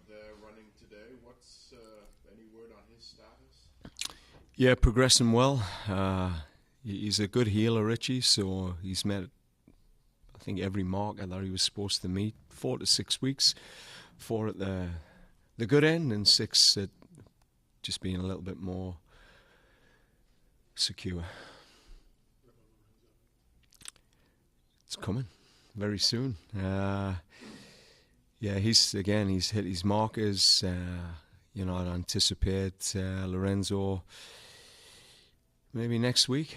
there running today. What's any word on his status? Yeah, progressing well. He's a good healer, Richie, so he's met, I think, every marker that he was supposed to meet. 4 to 6 weeks, 4 at the good end, and 6 at just being a little bit more secure. It's coming very soon. He's hit his markers. I'd anticipate Lorenzo maybe next week.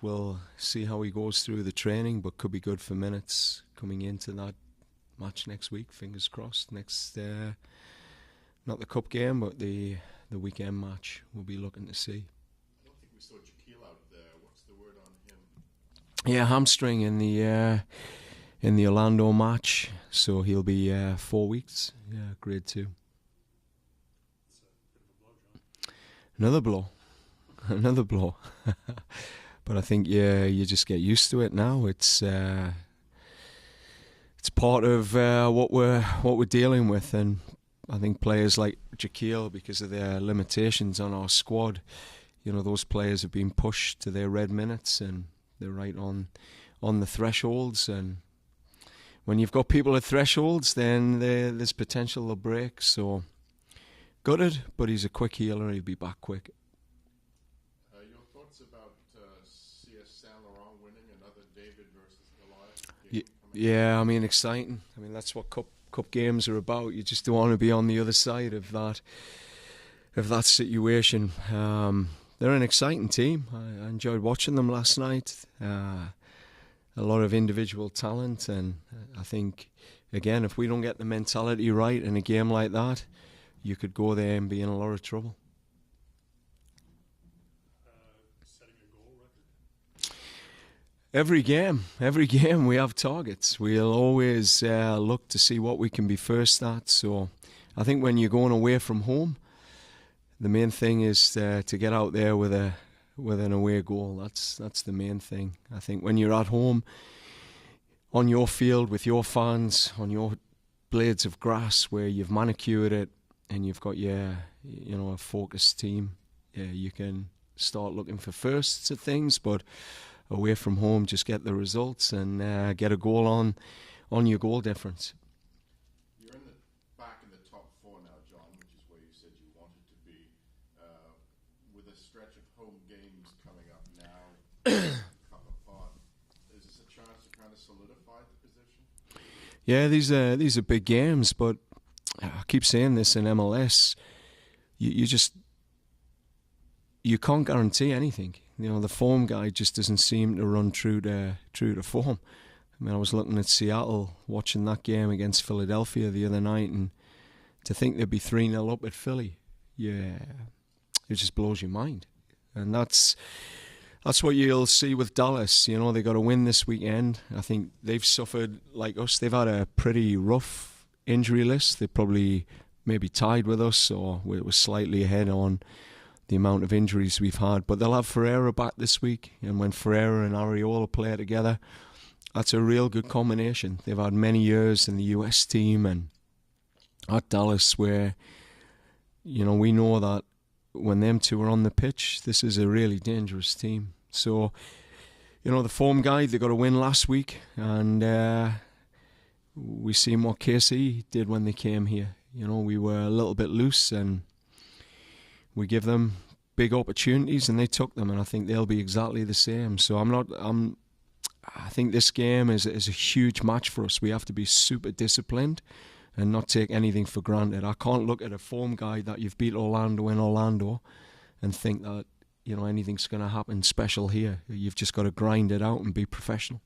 We'll see how he goes through the training, but could be good for minutes coming into that match next week. Fingers crossed. Next, not the cup game, but the weekend match we'll be looking to see. I don't think we saw Jaquil out there. What's the word on him? Yeah, hamstring in the Orlando match, so he'll be 4 weeks. Yeah, grade 2. Another blow. But I think you just get used to it now. It's part of what we're dealing with, and I think players like Jaquil, because of their limitations on our squad, those players have been pushed to their red minutes, and they're right on the thresholds. And when you've got people at thresholds, then there's potential to break. So gutted, but he's a quick healer. He'll be back quick. Your thoughts about CS Saint Laurent winning another David versus Goliath game? Yeah, I mean, exciting. I mean, that's what cup games are about. You just don't want to be on the other side of that situation. They're an exciting team. I enjoyed watching them last night. A lot of individual talent, and I think, again, if we don't get the mentality right in a game like that, you could go there and be in a lot of trouble. Setting a goal record? Every game we have targets. We'll always look to see what we can be first at. So I think when you're going away from home, the main thing is to get out there with an away goal. That's the main thing. I think when you're at home, on your field with your fans, on your blades of grass where you've manicured it, and you've got a focused team, you can start looking for firsts at things. But away from home, just get the results and get a goal on your goal difference. You're back in the top 4 now, John, which is where you said you wanted to be. With a stretch of home games coming up now, cup apart, is this a chance to kind of solidify the position? Yeah, these are big games, but I keep saying this in MLS. You can't guarantee anything. The form guide just doesn't seem to run true to form. I mean, I was looking at Seattle, watching that game against Philadelphia the other night, and to think they'd be 3-0 up at Philly, yeah, it just blows your mind. And that's what you'll see with Dallas. They got to win this weekend. I think they've suffered, like us, they've had a pretty rough injury list. They probably maybe tied with us, or we're slightly ahead on the amount of injuries we've had. But they'll have Ferreira back this week, and when Ferreira and Ariola play together, that's a real good combination. They've had many years in the US team and at Dallas where, we know that when them two are on the pitch, this is a really dangerous team. So, the form guide, they got a win last week, and we seen what KC did when they came here. We were a little bit loose, and we give them big opportunities, and they took them, and I think they'll be exactly the same. So I think this game is a huge match for us. We have to be super disciplined and not take anything for granted. I can't look at a form guide that you've beat Orlando in Orlando and think that anything's going to happen special here. You've just got to grind it out and be professional.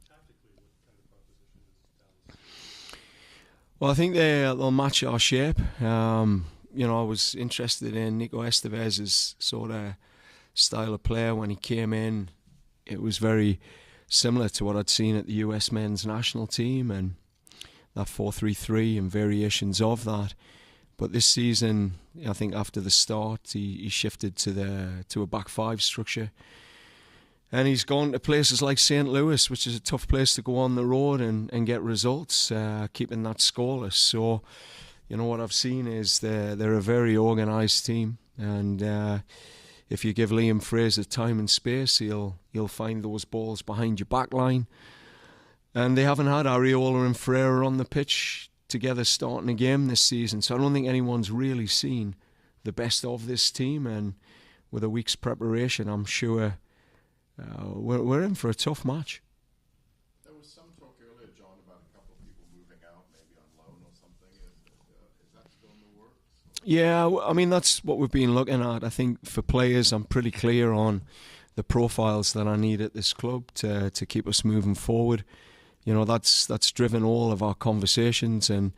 Tactically, what kind of proposition is Dallas? Well, I think they'll match our shape. I was interested in Nico Estevez's sort of style of player when he came in. It was very similar to what I'd seen at the US men's national team, and that 4-3-3 and variations of that. But this season, I think after the start, he shifted to a back 5 structure. And he's gone to places like St. Louis, which is a tough place to go on the road and get results, keeping that scoreless. So, you know, what I've seen is they're a very organised team, and if you give Liam Fraser time and space, he'll find those balls behind your back line. And they haven't had Areola and Ferreira on the pitch together starting a game this season, so I don't think anyone's really seen the best of this team. And with a week's preparation, I'm sure we're in for a tough match. There was some talk earlier, John, about a couple of people moving out, maybe on loan or something. Is that still in the works? Yeah, I mean, that's what we've been looking at. I think for players, I'm pretty clear on the profiles that I need at this club to keep us moving forward. You know, that's driven all of our conversations, and,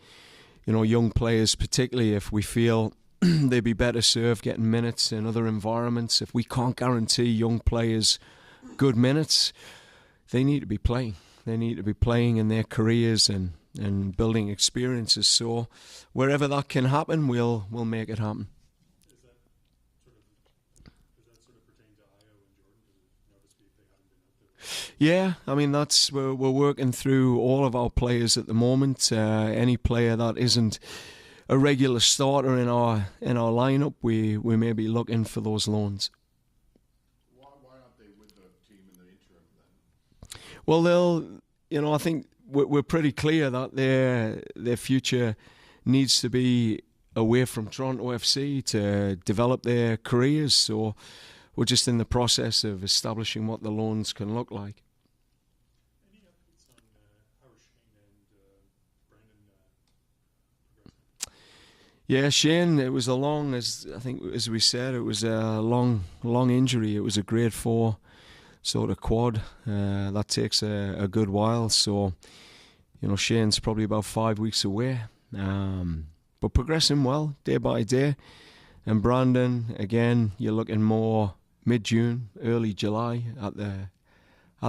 you know, young players, particularly if we feel they'd be better served getting minutes in other environments. If we can't guarantee young players good minutes, they need to be playing. They need to be playing in their careers and building experiences. So wherever that can happen, we'll make it happen. Does that sort of pertain to Io and Jordan? Because obviously they haven't been out there. Yeah, I mean, we're working through all of our players at the moment. Any player that isn't a regular starter in our lineup, we may be looking for those loans. Why aren't they with the team in the interim then? Well, I think we're pretty clear that their future needs to be away from Toronto FC to develop their careers. So we're just in the process of establishing what the loans can look like. Any updates on how Shane and Brandon progressing? Yeah, Shane, it was as we said, it was a long injury. It was a grade 4 sort of quad. That takes a good while. So, you know, Shane's probably about 5 weeks away. But progressing well, day by day. And Brandon, again, you're looking more mid-June, early July at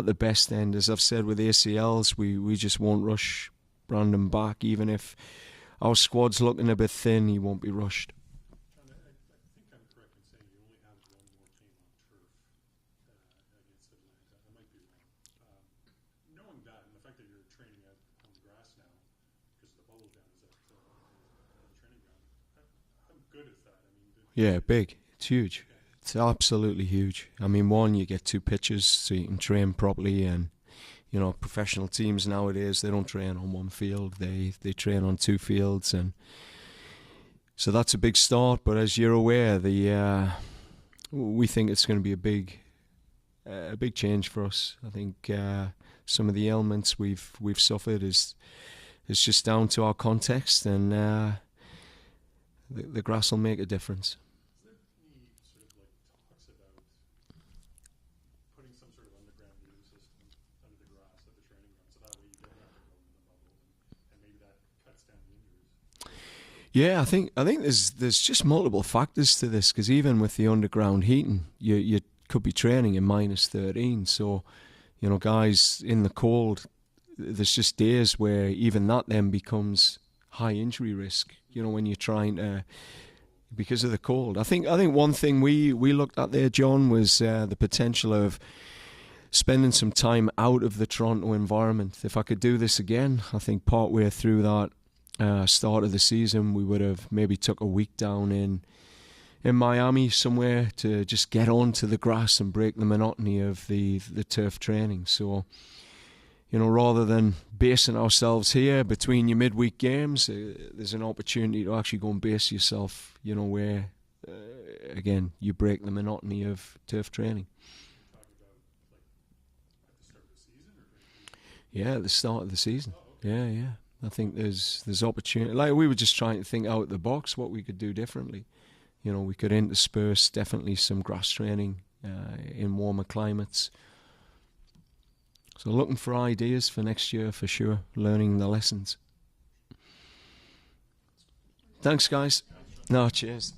the best end. As I've said with ACLs, we just won't rush Brandon back. Even if our squad's looking a bit thin, he won't be rushed. John, I think I'm correct in saying you only have one more game on turf against Atlanta. I might be wrong. Knowing that, and the fact that you're training out on the grass now, because the bubble down is at the training ground, how good is that? I mean, Yeah, big. It's huge. It's absolutely huge. I mean, one, you get 2 pitches so you can train properly, and, you know, professional teams nowadays, they don't train on one field. They train on 2 fields, and so that's a big start. But as you're aware, we think it's going to be a big change for us. I think some of the ailments we've suffered is just down to our context, and the grass will make a difference. Is there any sort of like talks about putting some sort of underground heating system under the grass at the training ground, so that way you don't have to go in the bubble, and maybe that cuts down the injuries? Yeah, I think there's just multiple factors to this, because even with the underground heating, you could be training in -13. So, you know, guys in the cold, there's just days where even that then becomes high injury risk. You know, when you're trying to, because of the cold. I think one thing we looked at there, John, was the potential of spending some time out of the Toronto environment. If I could do this again, I think partway through that start of the season, we would have maybe took a week down in Miami somewhere to just get onto the grass and break the monotony of the turf training. So, you know, rather than basing ourselves here between your midweek games, there's an opportunity to actually go and base yourself, you know, where, again, you break the monotony of turf training. You're talking about like at the start of the season, or Yeah, at the start of the season. Yeah. I think there's opportunity. Like, we were just trying to think out of the box what we could do differently. You know, we could intersperse definitely some grass training in warmer climates. So looking for ideas for next year for sure, learning the lessons. Thanks, guys. No, cheers.